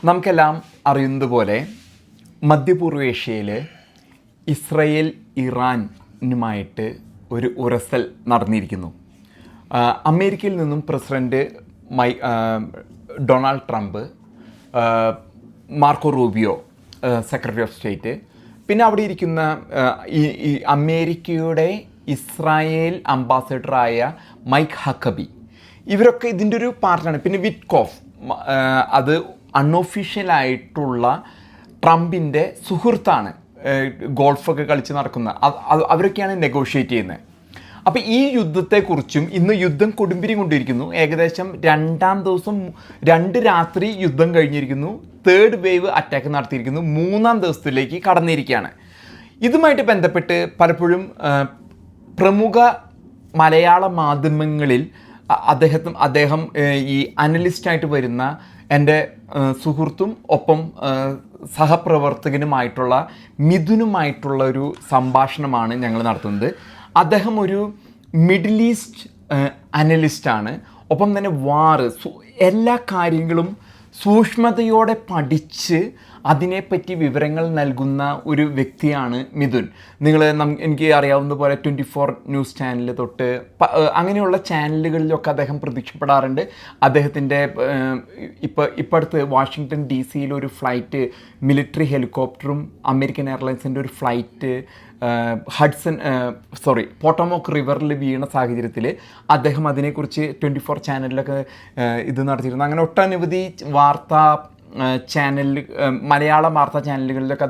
നമുക്കെല്ലാം അറിയുന്നതുപോലെ മധ്യപൂർവേഷ്യയിൽ ഇസ്രയേൽ ഇറാനുമായിട്ട് ഒരു ഉരസൽ നടന്നിരിക്കുന്നു. അമേരിക്കയിൽ നിന്നും president Donald Trump, Marco Rubio secretary of state, പിന്നെ അവിടെ ഇരിക്കുന്ന ഈ അമേരിക്കയുടെ ഇസ്രായേൽ അംബാസഡറായ മൈക്ക് ഹക്കബി, ഇവരൊക്കെ ഇതിൻ്റെ ഒരു പാർട്ടാണ്. പിന്നെ വിറ്റ്കോഫ്, അത് അൺഒഫീഷ്യലായിട്ടുള്ള ട്രംപിൻ്റെ സുഹൃത്താണ്, ഗോൾഫൊക്കെ കളിച്ച് നടക്കുന്ന, അവരൊക്കെയാണ് നെഗോഷിയേറ്റ് ചെയ്യുന്നത്. അപ്പോൾ ഈ യുദ്ധത്തെക്കുറിച്ചും, ഇന്ന് യുദ്ധം കൊടുമ്പിരി കൊണ്ടിരിക്കുന്നു. ഏകദേശം 2ാം ദിവസം 2 രാത്രി യുദ്ധം കഴിഞ്ഞിരിക്കുന്നു. 3rd wave attack നടത്തിയിരിക്കുന്നു. 3ാം ദിവസത്തിലേക്ക് കടന്നിരിക്കുകയാണ്. ഇതുമായിട്ട് ബന്ധപ്പെട്ട് പലപ്പോഴും പ്രമുഖ മലയാള മാധ്യമങ്ങളിൽ അദ്ദേഹം ഈ അനലിസ്റ്റായിട്ട് വരുന്ന എൻ്റെ സുഹൃത്തും ഒപ്പം സഹപ്രവർത്തകനുമായിട്ടുള്ള മിഥുനുമായിട്ടുള്ള ഒരു സംഭാഷണമാണ് ഞങ്ങൾ നടത്തുന്നത്. അദ്ദേഹം ഒരു മിഡിൽ ഈസ്റ്റ് അനലിസ്റ്റാണ്. ഒപ്പം തന്നെ എല്ലാ കാര്യങ്ങളും സൂക്ഷ്മതയോടെ പഠിച്ച് അതിനെപ്പറ്റി വിവരങ്ങൾ നൽകുന്ന ഒരു വ്യക്തിയാണ് മിഥുൻ. എനിക്ക് അറിയാവുന്ന പോലെ 24 ന്യൂസ് ചാനൽ തൊട്ട് അങ്ങനെയുള്ള ചാനലുകളിലൊക്കെ അദ്ദേഹം പ്രത്യക്ഷപ്പെടാറുണ്ട്. അദ്ദേഹത്തിൻ്റെ ഇപ്പോഴത്തെ വാഷിങ്ടൺ DC ഒരു ഫ്ലൈറ്റ്, മിലിറ്ററി ഹെലികോപ്റ്ററും അമേരിക്കൻ എയർലൈൻസിൻ്റെ ഒരു ഫ്ലൈറ്റ് പോട്ടോമോക്ക് റിവറിൽ വീണ സാഹചര്യത്തിൽ അദ്ദേഹം അതിനെക്കുറിച്ച് 24 ചാനലിലൊക്കെ ഇത് നടത്തിയിരുന്നു. അങ്ങനെ ഒട്ടനവധി മലയാള വാർത്താ ചാനലുകളിലൊക്കെ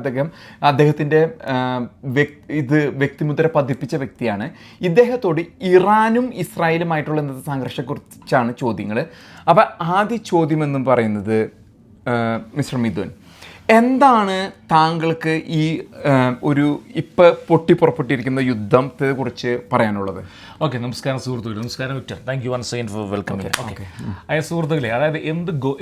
അദ്ദേഹത്തിൻ്റെ വ്യക്തിമുദ്ര പതിപ്പിച്ച വ്യക്തിയാണ്. ഇദ്ദേഹത്തോട് ഇറാനും ഇസ്രായേലുമായിട്ടുള്ള ഇന്നത്തെ സംഘർഷത്തെക്കുറിച്ചാണ് ചോദ്യങ്ങൾ. അപ്പോൾ ആദ്യ ചോദ്യം എന്നും പറയുന്നത്, മിസ്റ്റർ മിഥുൻ, എന്താണ് താങ്കൾക്ക് ഈ ഇപ്പോൾ പൊട്ടിപ്പുറപ്പെട്ടിരിക്കുന്ന യുദ്ധത്തെ കുറിച്ച് പറയാനുള്ളത്? ഓക്കെ, നമസ്കാരം സുഹൃത്തുക്കളെ. നമസ്കാരം Victor, thank you once again for welcoming. Okay, സുഹൃത്തുക്കളെ, അതായത്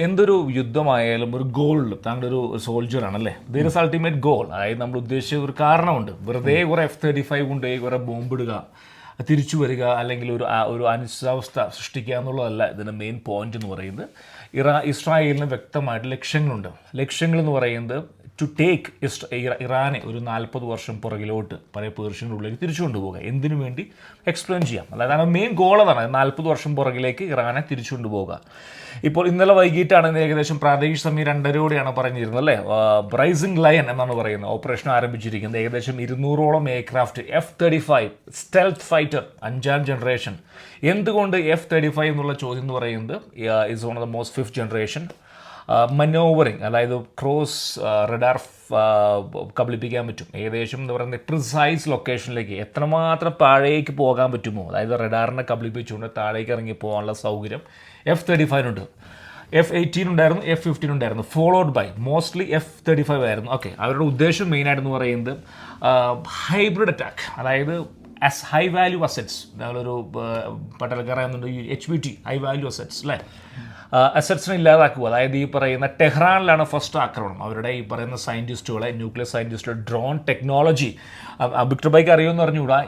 എന്തൊരു യുദ്ധമായാലും ഒരു ഗോളിൽ താങ്കളൊരു സോൾജറാണല്ലേ, ദർ ഇസ് അൾട്ടിമേറ്റ് ഗോൾ. അതായത് നമ്മൾ ഉദ്ദേശിച്ച ഒരു കാരണമുണ്ട്. വെറുതെ കുറേ F-35 കൊണ്ടുപോയി കുറേ ബോംബിടുക, തിരിച്ചു വരിക, അല്ലെങ്കിൽ ഒരു അനിശ്ചിതാവസ്ഥ സൃഷ്ടിക്കുക എന്നുള്ളതല്ല ഇതിൻ്റെ മെയിൻ പോയിന്റ് എന്ന് പറയുന്നത്. ഇസ്രായേലിന് വ്യക്തമായിട്ട് ലക്ഷ്യങ്ങളുണ്ട്. ലക്ഷ്യങ്ങൾ എന്ന് പറയുന്നത് ടു ടേക്ക് ഇറാനെ ഒരു 40 വർഷം പുറകിലോട്ട് പഴയ പേർഷ്യൻ്റെ ഉള്ളിലേക്ക് തിരിച്ചു കൊണ്ടുപോകുക. എന്തിനു വേണ്ടി എക്സ്പ്ലെയിൻ ചെയ്യാം. അതായത് മെയിൻ ഗോൾ അതാണ്, 40 വർഷം പുറകിലേക്ക് ഇറാനെ തിരിച്ചു കൊണ്ടുപോകുക. ഇപ്പോൾ ഇന്നലെ വൈകിട്ടാണ് ഏകദേശം പ്രാദേശിക സമയം 2:30 പറഞ്ഞിരുന്നത് അല്ലേ, റൈസിംഗ് ലയൺ എന്നാണ് പറയുന്നത്, ഓപ്പറേഷൻ ആരംഭിച്ചിരിക്കുന്നത്. ഏകദേശം 200ഓളം എയർക്രാഫ്റ്റ് F-35 സ്റ്റെൽത്ത് ഫൈറ്റർ 5ാം ജനറേഷൻ. എന്തുകൊണ്ട് F-35 എന്നുള്ള ചോദ്യം എന്ന് പറയുന്നത്, is one of the most 5th generation manoeuvring, അതായത് ക്രോസ് റഡാർ കബളിപ്പിക്കാൻ പറ്റും. ഏകദേശം എന്ന് പറയുന്നത് പ്രിസൈസ് ലൊക്കേഷനിലേക്ക് എത്രമാത്രം താഴേക്ക് പോകാൻ പറ്റുമോ, അതായത് റഡാറിനെ കബളിപ്പിച്ചുകൊണ്ട് താഴേക്ക് ഇറങ്ങി പോകാനുള്ള സൗകര്യം F-35 ഉണ്ട്. F-18 ഉണ്ടായിരുന്നു, F-15 ഉണ്ടായിരുന്നു, ഫോളോഡ് ബൈ മോസ്റ്റ്ലി F-35 ആയിരുന്നു. ഓക്കെ, അവരുടെ ഉദ്ദേശം മെയിനായിട്ടെന്ന് പറയുന്നത് ഹൈബ്രിഡ് അറ്റാക്ക്, അതായത് ഹൈ വാല്യൂ അസറ്റ്സ്. ഞങ്ങളൊരു പട്ടാളക്കാരാകുന്നുണ്ട്, HVT, ഹൈ വാല്യൂ അസറ്റ്സ് അല്ലേ, അസറ്റ്സിനെ ഇല്ലാതാക്കുക. അതായത് ഈ പറയുന്ന ടെഹ്റാനിലാണ് ഫസ്റ്റ് ആക്രമണം. അവരുടെ ഈ പറയുന്ന സയൻറ്റിസ്റ്റുകളെ, ന്യൂക്ലിയർ സയൻറ്റിസ്റ്റുകളെ, ഡ്രോൺ ടെക്നോളജി വിക്ടർ ബൈക്ക് അറിയുമെന്ന് പറഞ്ഞുകൂടാ,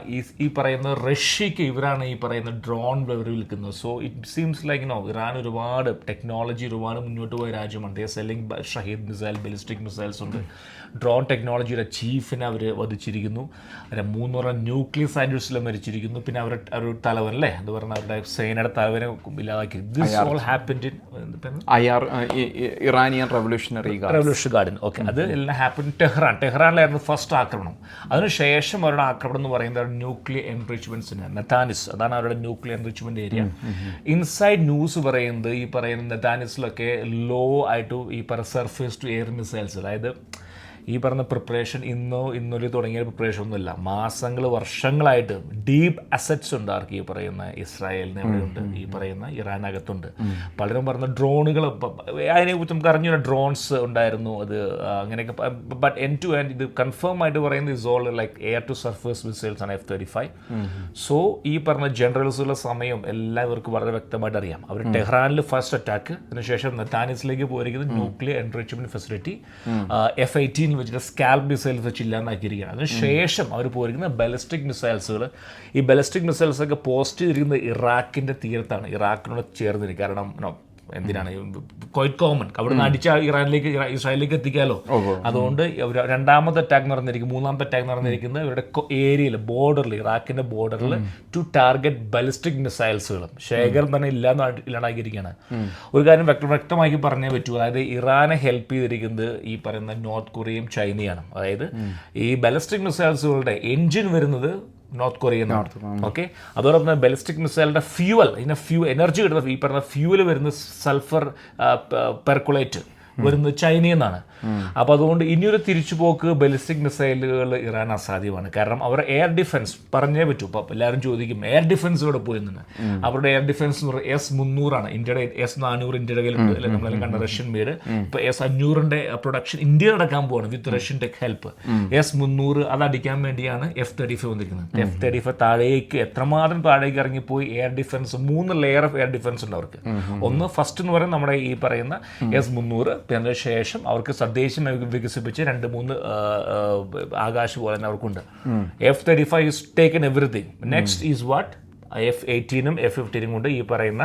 ഈ പറയുന്ന റഷ്യക്ക് ഇവരാണ് ഈ പറയുന്ന ഡ്രോൺ വിൽക്കുന്നത്. So it seems like Iran ഒരുപാട് ടെക്നോളജി ഒരുപാട് മുന്നോട്ട് പോയ രാജ്യമാണ്. Selling Shahed missile, ballistic missiles ഉണ്ട്. ഡ്രോൺ ടെക്നോളജിയുടെ ചീഫിനെ അവർ വധിച്ചിരിക്കുന്നു. അവരെ 3 ന്യൂക്ലിയർ സയൻറ്റിസ്റ്റിലും മരിച്ചിരിക്കുന്നു. പിന്നെ അവരുടെ തലവൻ അല്ലേ, എന്ന് പറഞ്ഞാൽ അവരുടെ സേനയുടെ തലവനെ ഇല്ലാതാക്കി. This all happened in Iranian revolution ഗാർഡിൻ. Okay, അത് എല്ലാം ഹാപ്പൻ ടെഹ്റാനിലായിരുന്നു ഫസ്റ്റ് ആക്രമണം. അതിനുശേഷം അവരുടെ ആക്രമണം എന്ന് പറയുന്നത് ന്യൂക്ലിയർ എൻറിച്ച്മെന്റ്സിന് നെതാനിസ്, അതാണ് അവരുടെ nuclear enrichment area. Inside news പറയുന്നത് ഈ പറയുന്ന നെതാനിസിലൊക്കെ ലോ ആയിട്ട് ഈ പറയുന്ന സർഫേസ് ടു എയർ മിസൈൽസ്, അതായത് ഈ പറഞ്ഞ പ്രിപ്പറേഷൻ ഇന്നൊരു തുടങ്ങിയ പ്രിപ്പറേഷൻ ഒന്നുമില്ല. മാസങ്ങൾ വർഷങ്ങളായിട്ട് ഡീപ്പ് അസറ്റ്സ് ഉണ്ട് ആർക്ക് ഈ പറയുന്ന ഇസ്രായേലിന് എവിടെയുണ്ട്, ഈ പറയുന്ന ഇറാനകത്തുണ്ട്. പലരും പറഞ്ഞ ഡ്രോണുകൾ, അതിനെക്കുറിച്ച് നമുക്ക് അറിഞ്ഞ ഡ്രോൺസ് ഉണ്ടായിരുന്നു. അത് അങ്ങനെയൊക്കെ, ബട്ട് എൻഡ് ടു എൻഡ് ഇത് കൺഫേം ആയിട്ട് പറയുന്നത് is all like air to surface missiles ആണ് F-35. സോ ഈ പറഞ്ഞ ജനറൽസുള്ള സമയം എല്ലാവർക്കും വളരെ വ്യക്തമായിട്ട് അറിയാം. അവർ ടെഹ്റാനിൽ ഫസ്റ്റ് അറ്റാക്ക്, അതിനുശേഷം നെതാനിസിലേക്ക് പോയിരിക്കുന്നത് ന്യൂക്ലിയർ എൻറിച്ച്മെന്റ് ഫെസിലിറ്റി F-18 വെച്ചിട്ട് സ്കാൽപ് മിസൈൽസ് വെച്ച് ഇല്ലാണ്ടാക്കിയിരിക്കുകയാണ്. അതിനുശേഷം അവർ പോയിരിക്കുന്നത് ബലിസ്റ്റിക് മിസൈൽസുകൾ. ഈ ബലിസ്റ്റിക് മിസൈൽസൊക്കെ പോസ്റ്റ് ചെയ്തിരിക്കുന്നത് ഇറാഖിൻ്റെ തീരത്താണ്, ഇറാഖിനോട് ചേർന്നിരിക്കും. കാരണം എന്തിനാണ് ക്വൈറ്റ് കോമൺ അവിടെ നിന്ന് അടിച്ച ഇസ്രായേലിലേക്ക് എത്തിക്കാമല്ലോ. അതുകൊണ്ട് രണ്ടാമത്തെ അറ്റാക്ക് നടന്നിരിക്കും, മൂന്നാമത്തെ അറ്റാക്ക് നടന്നിരിക്കുന്നത് ഇവരുടെ ഏരിയയിൽ ബോർഡറിൽ, ഇറാഖിന്റെ ബോർഡറിൽ ടു ടാർഗറ്റ് ബാലിസ്റ്റിക് മിസൈൽസുകളും ശേഖരം തന്നെ ഇല്ലാണ്ടാക്കിയിരിക്കുകയാണ്. ഒരു കാര്യം വ്യക്തമാക്കി പറഞ്ഞേ പറ്റൂ, അതായത് ഇറാനെ ഹെൽപ്പ് ചെയ്തിരിക്കുന്നത് ഈ പറയുന്ന നോർത്ത് കൊറിയയും ചൈനയാണ്. അതായത് ഈ ബാലിസ്റ്റിക് മിസൈൽസുകളുടെ എൻജിൻ വരുന്നത് നോർത്ത് കൊറിയ. ഓക്കെ, അതോടൊപ്പം തന്നെ ബാലിസ്റ്റിക് മിസൈലിന്റെ ഫ്യൂവൽ, എനർജി കിട്ടുന്ന ഈ പറഞ്ഞ ഫ്യൂവൽ വരുന്ന സൾഫർ പെർക്കുലേറ്റ് വരുന്നത് ചൈനയിൽ നിന്നാണ്. അപ്പോൾ അതുകൊണ്ട് ഇനിയൊരു തിരിച്ചുപോക്ക് ബാലിസ്റ്റിക് മിസൈലുകൾ ഇറാൻ അസാധ്യമാണ്. കാരണം അവർ എയർ ഡിഫൻസ് പറഞ്ഞേ പറ്റൂ. ഇപ്പോൾ എല്ലാവരും ചോദിക്കും എയർ ഡിഫൻസ് ഇവിടെ പോയെന്നാണ്. അവരുടെ എയർ ഡിഫൻസ് എന്ന് പറയുന്നത് S-300 ഇന്ത്യയുടെ S-400 ഇന്ത്യയുടെ കയ്യിലുണ്ട് അല്ലെ, നമ്മളെല്ലാം കണ്ട റഷ്യൻ മെയ്ഡ്. ഇപ്പോൾ S-500 പ്രൊഡക്ഷൻ ഇന്ത്യ നടക്കാൻ പോവാണ് വിത്ത് റഷ്യൻ ടെക് ഹെൽപ്പ്. S-300 അത് അടിക്കാൻ വേണ്ടിയാണ് F-35 വന്നിരിക്കുന്നത്. F-35 താഴേക്ക് എത്രമാത്രം താഴേക്ക് ഇറങ്ങിപ്പോയി air defence, 3 layer of air defence ഉണ്ട് അവർക്ക്. ഒന്ന് ഫസ്റ്റ് എന്ന് പറയുന്നത് നമ്മുടെ ഈ പറയുന്ന S-300, പിന്നെ ശേഷം അവർക്ക് സന്ദേശം വികസിപ്പിച്ച് 2-3 ആകാശപോലെ അവർക്കുണ്ട്. F-35 is taken everything. Next is what? F-18 F-15 കൊണ്ട് ഈ പറയുന്ന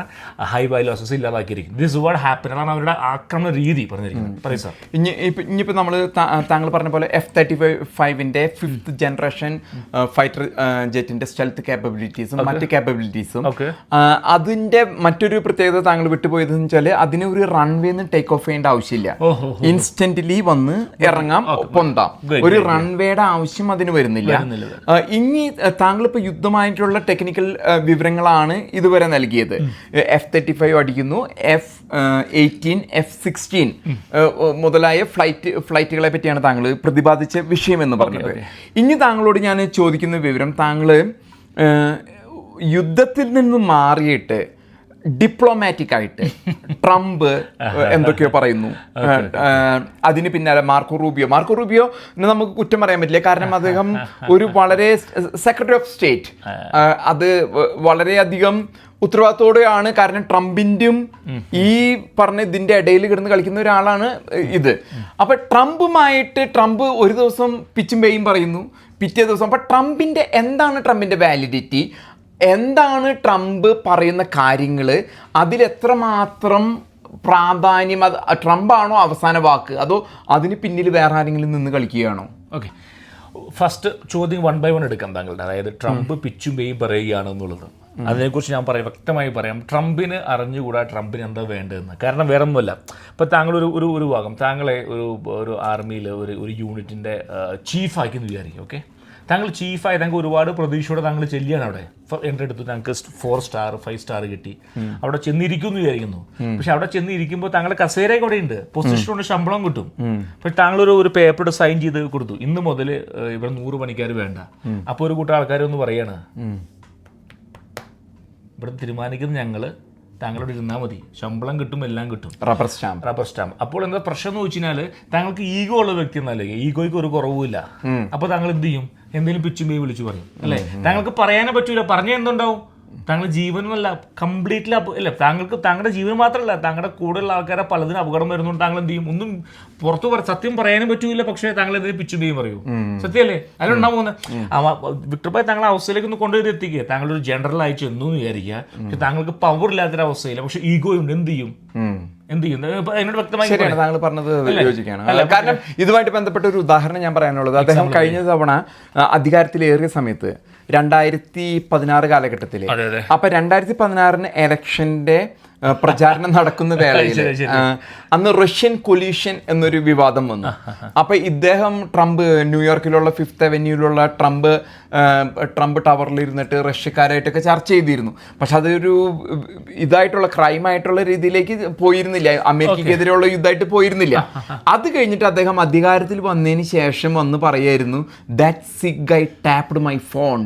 ഹൈ വാല്യൂ അസസ് ഇല്ലാതാക്കിയിരിക്കും. This what happen. അതാണ് അവരുടെ ആക്രമണ രീതി പറഞ്ഞിരിക്കുന്നത്. പറയും സാർ. ഇനിയിപ്പോൾ നമ്മൾ താങ്കൾ പറഞ്ഞ പോലെ F-35ൻ്റെ 5th ജനറേഷൻ ഫൈറ്റർ ജെറ്റിൻ്റെ സ്റ്റെൽത്ത് കാപ്പബിലിറ്റീസും മറ്റ് കാപ്പബിലിറ്റീസും, അതിൻ്റെ മറ്റൊരു പ്രത്യേകത താങ്കൾ വിട്ടുപോയതെന്ന് വെച്ചാൽ അതിന് ഒരു റൺവേന്ന് ടേക്ക് ഓഫ് ചെയ്യേണ്ട ആവശ്യമില്ല. ഇൻസ്റ്റന്റ്ലി വന്ന് ഇറങ്ങാം, പൊന്താം. ഒരു റൺവേയുടെ ആവശ്യം അതിന് വരുന്നില്ല. ഇനി താങ്കളിപ്പോൾ യുദ്ധമായിട്ടുള്ള ടെക്നിക്കൽ വിവരങ്ങളാണ് ഇതുവരെ നൽകിയത്. F-35 അടിക്കുന്നു, F-18 F-16 മുതലായ ഫ്ലൈറ്റുകളെ പറ്റിയാണ് താങ്കൾ പ്രതിപാദിച്ച വിഷയം എന്ന് പറഞ്ഞത്. ഇനി താങ്കളോട് ഞാൻ ചോദിക്കുന്ന വിവരം, താങ്കൾ യുദ്ധത്തിൽ നിന്ന് മാറിയിട്ട് ഡിപ്ലോമാറ്റിക് ആയിട്ട് ട്രംപ് എന്തൊക്കെയോ പറയുന്നു, അതിന് പിന്നാലെ മാർക്കോ റൂബിയോ നമുക്ക് കുറ്റം പറയാൻ പറ്റില്ല. കാരണം അദ്ദേഹം ഒരു വളരെ സെക്രട്ടറി ഓഫ് സ്റ്റേറ്റ്, അത് വളരെയധികം ഉത്തരവാദിത്തോടെയാണ്. കാരണം ട്രംപിൻ്റെയും ഈ പറഞ്ഞ ഇതിൻ്റെ ഇടയിൽ കിടന്ന് കളിക്കുന്ന ഒരാളാണ് ഇത്. അപ്പം ട്രംപ് ഒരു ദിവസം പിച്ചും പേയും പറയുന്നു, പിറ്റേ ദിവസം. അപ്പം എന്താണ് ട്രംപിൻ്റെ വാലിഡിറ്റി, എന്താണ് ട്രംപ് പറയുന്ന കാര്യങ്ങൾ, അതിലെത്രമാത്രം പ്രാധാന്യം, അത് ട്രംപാണോ അവസാന വാക്ക്, അതോ അതിന് പിന്നിൽ വേറെ ആരെങ്കിലും നിന്ന് കളിക്കുകയാണോ? ഓക്കെ, ഫസ്റ്റ് ചോദ്യം 1 by 1 എടുക്കാം താങ്കളുടെ. അതായത് ട്രംപ് പിച്ചും പേയും പറയുകയാണെന്നുള്ളത്, അതിനെക്കുറിച്ച് ഞാൻ വ്യക്തമായി പറയാം. ട്രംപിന് അറിഞ്ഞുകൂടാ ട്രംപിന് എന്താ വേണ്ടതെന്ന്. കാരണം വേറെ ഒന്നുമല്ല. ഇപ്പോൾ താങ്കൾ ഒരു ഭാഗം താങ്കളെ ഒരു ആർമിയിൽ ഒരു യൂണിറ്റിൻ്റെ ചീഫാക്കി എന്ന് വിചാരിക്കും. ഓക്കെ, താങ്കൾ ചീഫായി താങ്കൾ ഒരുപാട് പ്രതീക്ഷയോടെ താങ്കൾ ചെല്ലുകയാണ്. അവിടെ എൻ്റെ അടുത്ത് താങ്കൾക്ക് 4 സ്റ്റാർ 5 സ്റ്റാർ കിട്ടി, അവിടെ ചെന്നിരിക്കുമെന്ന് വിചാരിക്കുന്നു. പക്ഷെ അവിടെ ചെന്നിരിക്കുമ്പോൾ താങ്കളുടെ കസേരയൊക്കെ അവിടെ ഉണ്ട്, പൊസിഷൻ കൊണ്ട് ശമ്പളം കിട്ടും. പക്ഷെ താങ്കൾ ഒരു പേപ്പർ സൈൻ ചെയ്ത് കൊടുത്തു, ഇന്ന് മുതൽ ഇവിടെ 100 പണിക്കാർ വേണ്ട. അപ്പോൾ ഒരു കൂട്ടം ആൾക്കാരൊന്ന് പറയാണ്, ഇവിടെ തീരുമാനിക്കുന്നത് ഞങ്ങൾ, താങ്കളോട് ഇരുന്നാൽ മതി, ശമ്പളം കിട്ടും, എല്ലാം കിട്ടും, റബ്ബർ സ്റ്റാമ്പ്. അപ്പോൾ എന്താ പ്രശ്നം എന്ന് വെച്ച് കഴിഞ്ഞാൽ താങ്കൾക്ക് ഈഗോ ഉള്ള വ്യക്തി എന്നല്ലേ, ഈഗോയ്ക്ക് ഒരു കുറവുമില്ല. അപ്പോൾ താങ്കൾ എന്ത് ചെയ്യും? എന്തെങ്കിലും പിച്ചും വിളിച്ചു പറയും അല്ലേ? താങ്കൾക്ക് പറയാനേ പറ്റൂല. പറഞ്ഞാൽ എന്തുണ്ടാവും? താങ്കളുടെ ജീവനല്ല കംപ്ലീറ്റ്ലി അല്ല, താങ്കളുടെ ജീവൻ മാത്രമല്ല താങ്കളുടെ കൂടെയുള്ള ആൾക്കാരെ പലതിനും അപകടം വരുന്നുണ്ട്. താങ്കൾ എന്ത് ചെയ്യും? ഒന്നും പുറത്തു സത്യം പറയാനും പറ്റൂല. പക്ഷേ താങ്കൾ എന്തെങ്കിലും പിച്ചും പേയും പറയൂ. സത്യമല്ലേ? അതിലുണ്ടാവുന്ന വിക്ടർ ഭായ് താങ്കളെ അവസ്ഥയിലേക്ക് ഒന്ന് കൊണ്ടുവരി എത്തിക്കുക. താങ്കളൊരു ജനറൽ ആയി ചെന്നു എന്ന് വിചാരിക്കുക. പക്ഷെ താങ്കൾക്ക് പവർ ഇല്ലാത്തൊരവസ്ഥയില്ല, പക്ഷെ ഈഗോ ഉണ്ട്. എന്ത് ചെയ്യും? എന്നോട് വ്യക്തമായി താങ്കൾ പറഞ്ഞത് യോജിക്കുകയാണ്. കാരണം ഇതുമായിട്ട് ബന്ധപ്പെട്ട ഒരു ഉദാഹരണം ഞാൻ പറയാനുള്ളത്, അദ്ദേഹം കഴിഞ്ഞ തവണ അധികാരത്തിലേറിയ സമയത്ത് 2016 കാലഘട്ടത്തിൽ, അപ്പൊ 2016 ഇലക്ഷന്റെ പ്രചാരണം നടക്കുന്ന വേളയിൽ അന്ന് റഷ്യൻ കൊലീഷൻ എന്നൊരു വിവാദം വന്നു. അപ്പൊ ട്രംപ് ന്യൂയോർക്കിലുള്ള 5th അവന്യൂവിലുള്ള ട്രംപ് ടവറിൽ ഇരുന്നിട്ട് റഷ്യക്കാരായിട്ടൊക്കെ ചർച്ച ചെയ്തിരുന്നു. പക്ഷെ അതൊരു ഇതായിട്ടുള്ള ക്രൈമായിട്ടുള്ള രീതിയിലേക്ക് പോയിരുന്നില്ല, അമേരിക്കക്കെതിരെയുള്ള യുദ്ധമായിട്ട് പോയിരുന്നില്ല. അത് കഴിഞ്ഞിട്ട് അദ്ദേഹം അധികാരത്തിൽ വന്നതിന് ശേഷം വന്ന് പറയായിരുന്നു, ദാറ്റ് സിക്ക് ഗൈ ടാപ്ഡ് മൈ ഫോൺ.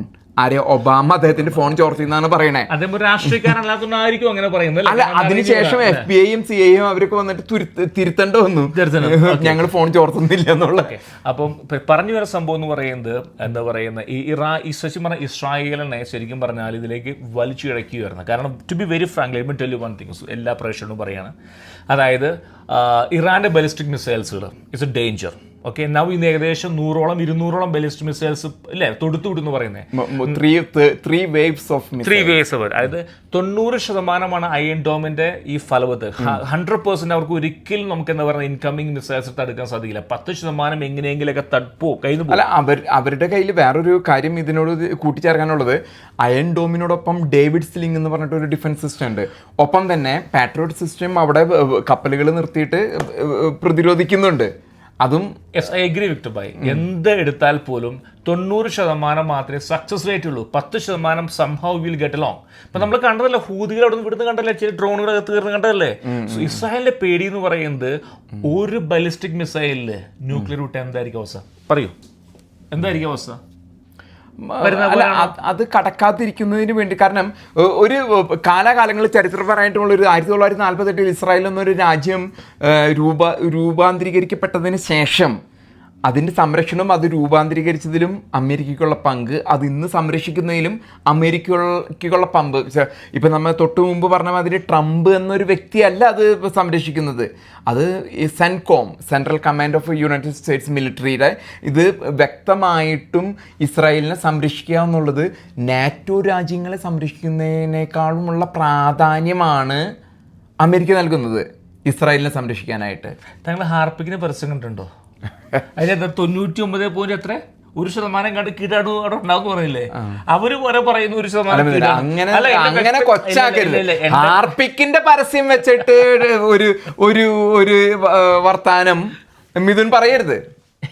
ഒബാമ അദ്ദേഹത്തിന്റെ ഫോൺ ചോർത്തിന്നാണ് പറയണേ. രാഷ്ട്രീയക്കാരല്ലാത്തതുകൊണ്ടായിരിക്കും അങ്ങനെ പറയുന്നത്. അല്ല, അതിനുശേഷം FBI-യും CIA-യും അവരൊക്കെ വന്നിട്ട് തിരുത്തേണ്ടി വന്നു, ഞങ്ങൾ ഫോൺ ചോർത്തുന്നില്ല എന്നുള്ള. അപ്പം പറഞ്ഞു വരുന്ന സംഭവം എന്ന് പറയുന്നത് എന്താ പറയുന്നത്, ഈ ശരിക്കും പറഞ്ഞാൽ ഇസ്രായേലിനെ ശരിക്കും പറഞ്ഞാൽ ഇതിലേക്ക് വലിച്ചു ഇഴക്കുകയായിരുന്നു. കാരണം to be very frank let me tell you one thing, എല്ലാ പ്രേക്ഷകരും പറയാണ്, അതായത് ഇറാന്റെ ബാലിസ്റ്റിക് മിസൈൽസുകൾ it's a danger. Okay now ഇന്ന് ഏകദേശം 100-200 ബലിസ്റ്റിക് മിസൈൽസ് അല്ലേ തൊടുത്തു വിടുന്നു പറയുന്നത്. 3 waves of missiles. 3 waves അവർ, അതായത് 90% അയൺ ഡോമിന്റെ ഈ ഫലവത്ത്. 100% അവർക്ക് ഒരിക്കലും നമുക്ക് എന്താ പറയുക ഇൻകമിങ് മിസൈൽസ് തടുക്കാൻ സാധിക്കില്ല. 10% എങ്ങനെയെങ്കിലൊക്കെ തടുപ്പോ കയ്യിൽ. അല്ല, അവരുടെ കയ്യിൽ വേറൊരു കാര്യം ഇതിനോട് കൂട്ടിച്ചേർക്കാനുള്ളത്, അയൺ ഡോമിനോടൊപ്പം ഡേവിഡ് സ്ലിംഗ് എന്ന് പറഞ്ഞിട്ട് ഒരു ഡിഫൻസ് സിസ്റ്റം ഉണ്ട്. ഒപ്പം തന്നെ പാട്രിയോട്ട് സിസ്റ്റം അവിടെ കപ്പലുകൾ നിർത്തിയിട്ട് പ്രതിരോധിക്കുന്നുണ്ട്. അതും ഐ അഗ്രി വിക്ടർ ഭായ്. എന്ത് എടുത്താൽ പോലും 90% മാത്രമേ സക്സസ് റേറ്റ് ഉള്ളൂ. 10% സംഹൗ വിൽ ഗെറ്റ് അലോങ്. ഇപ്പൊ നമ്മൾ കണ്ടതല്ലേ, ഹൂതികൾ അവിടെ നിന്ന് വിടുന്ന് കണ്ടല്ലേ, ചില ഡ്രോണുകൾ അകത്ത് കയറുന്ന കണ്ടതല്ലേ. ഇസ്രായേലിന്റെ പേടി എന്ന് പറയുന്നത് ഒരു ബലിസ്റ്റിക് മിസൈലില് ന്യൂക്ലിയർ വിട്ട എന്തായിരിക്കും അവസ്ഥ പറയൂ, എന്തായിരിക്കും അവസ്ഥ? അല്ല, അത് കടക്കാതിരിക്കുന്നതിന് വേണ്ടി, കാരണം ഒരു കാലാകാലങ്ങളിൽ ചരിത്രപരമായിട്ടുള്ള ഒരു 1948 ഇസ്രായേൽ എന്നൊരു രാജ്യം രൂപാന്തരീകരിക്കപ്പെട്ടതിന് ശേഷം അതിൻ്റെ സംരക്ഷണം, അത് രൂപാന്തരീകരിച്ചതിലും അമേരിക്കയ്ക്കുള്ള പങ്ക്, അത് ഇന്ന് സംരക്ഷിക്കുന്നതിലും അമേരിക്കയ്ക്കുള്ള പങ്ക്. ഇപ്പം നമ്മൾ തൊട്ട് മുമ്പ് പറഞ്ഞ മാതിരി ട്രംപ് എന്നൊരു വ്യക്തിയല്ല അത് സംരക്ഷിക്കുന്നത്. അത് CENTCOM, central command of United States മിലിറ്ററിയുടെ ഇത് വ്യക്തമായിട്ടും ഇസ്രായേലിനെ സംരക്ഷിക്കുക എന്നുള്ളത് നാറ്റോ രാജ്യങ്ങളെ സംരക്ഷിക്കുന്നതിനേക്കാളുമുള്ള പ്രാധാന്യമാണ് അമേരിക്ക നൽകുന്നത് ഇസ്രായേലിനെ സംരക്ഷിക്കാനായിട്ട്. താങ്കൾ ഹാർപ്പിക്കിന് പരസ്യം കണ്ടിട്ടുണ്ടോ? അതിന് 99% കണ്ട് കീടാടു അവിടെ ഉണ്ടാവും പറയില്ലേ, അവര് പോലെ പറയുന്നു 1%. അങ്ങനെ കൊച്ചാക്കരുത്. ഹാർപ്പിക്കിന്റെ പരസ്യം വെച്ചിട്ട് ഒരു വർത്താനം മിഥുൻ പറയരുത്.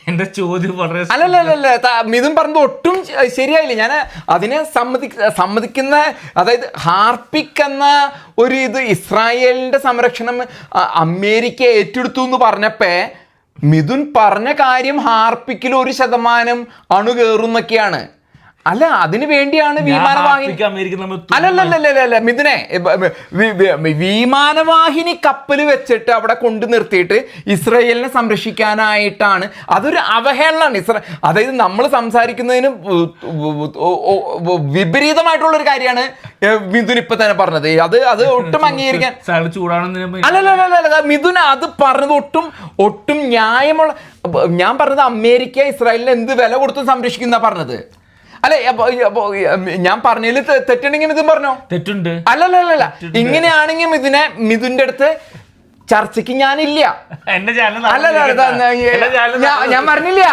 എന്റെ ചോദ്യം വളരെ അല്ലല്ല, മിഥുൻ പറഞ്ഞത് ഒട്ടും ശരിയായില്ല. ഞാൻ അതിനെ സമ്മതിക്കുന്ന, അതായത് ഹാർപ്പിക് എന്ന ഒരു ഇത് ഇസ്രായേലിന്റെ സംരക്ഷണം അമേരിക്ക ഏറ്റെടുത്തു എന്ന് പറഞ്ഞപ്പോ മിഥുൻ പറഞ്ഞ കാര്യം ഹാർപ്പിക്കിൽ 1% അണുകേറുന്നൊക്കെയാണ്. അല്ല, അതിനു വേണ്ടിയാണ് വിമാനവാഹിനി. അല്ലല്ല മിഥുനെ, വിമാനവാഹിനി കപ്പൽ വെച്ചിട്ട് അവിടെ കൊണ്ടു നിർത്തിയിട്ട് ഇസ്രായേലിനെ സംരക്ഷിക്കാനായിട്ടാണ്. അതൊരു അവഹേളനമാണ്. അതായത് നമ്മൾ സംസാരിക്കുന്നതിന് വിപരീതമായിട്ടുള്ളൊരു കാര്യമാണ് മിഥുൻ ഇപ്പൊ തന്നെ പറഞ്ഞത്. അത് ഒട്ടും അംഗീകരിക്കാൻ അല്ലല്ല മിഥുൻ അത് പറഞ്ഞത് ഒട്ടും ന്യായമുള്ള. ഞാൻ പറഞ്ഞത് അമേരിക്ക ഇസ്രായേലിനെ എന്ത് വില കൊടുത്തും സംരക്ഷിക്കുന്ന പറഞ്ഞത്. അല്ലെ, ഞാൻ പറഞ്ഞതിൽ തെറ്റുണ്ടെങ്കിൽ മിഥുൻ പറഞ്ഞോ? തെറ്റുണ്ട്. അല്ലല്ല, ഇങ്ങനെയാണെങ്കിൽ മിഥുന്റെ അടുത്ത് ചർച്ചയ്ക്ക് ഞാനില്ല. ഞാൻ പറഞ്ഞില്ല.